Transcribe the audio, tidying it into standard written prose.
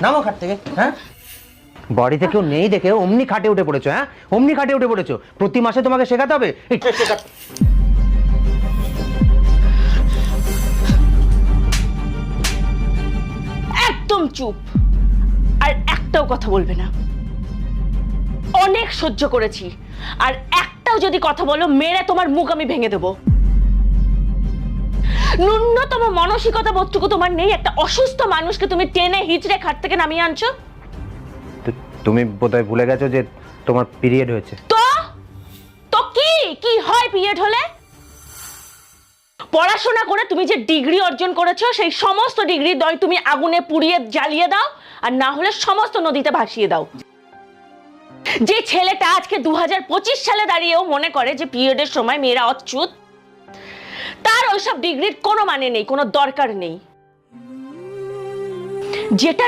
নামো খাট থেকে। হ্যাঁ, বাড়িতে কেউ নেই দেখে অমনি খাটে উঠে পড়েছো। হ্যাঁ, অমনি খাটে উঠে পড়েছো। প্রতি মাসে তোমাকে শেখাতে হবে। একদম চুপ, আর একটাও কথা বলবে না। অনেক সহ্য করেছি, আর একটাও যদি কথা বলো মেরে তোমার মুখ আমি ভেঙে দেবো। ন্যূনতম মানসিকতা বোধটুকু তোমার নেই? একটা অসুস্থ মানুষকে তুমি টেনে হিচড়ে খাট থেকে নামিয়ে আনছো। তুমি বোধহয় ভুলে গেছো যে তোমার পিরিয়ড হয়েছে। তো তো কি কি হয় পিরিয়ড হলে? পড়াশোনা করে তুমি যে ডিগ্রি অর্জন করেছো সেই সমস্ত ডিগ্রি দয় তুমি আগুনে পুড়িয়ে জ্বালিয়ে দাও, আর না হলে সমস্ত নদীতে ভাসিয়ে দাও। যে ছেলেটা আজকে 2025 সালে দাঁড়িয়েও মনে করে যে পিরিয়ডের সময় মেয়েরা অচ্যুত, তার ওইসব ডিগ্রির কোনো মানে নেই, কোনো দরকার নেই। যেটা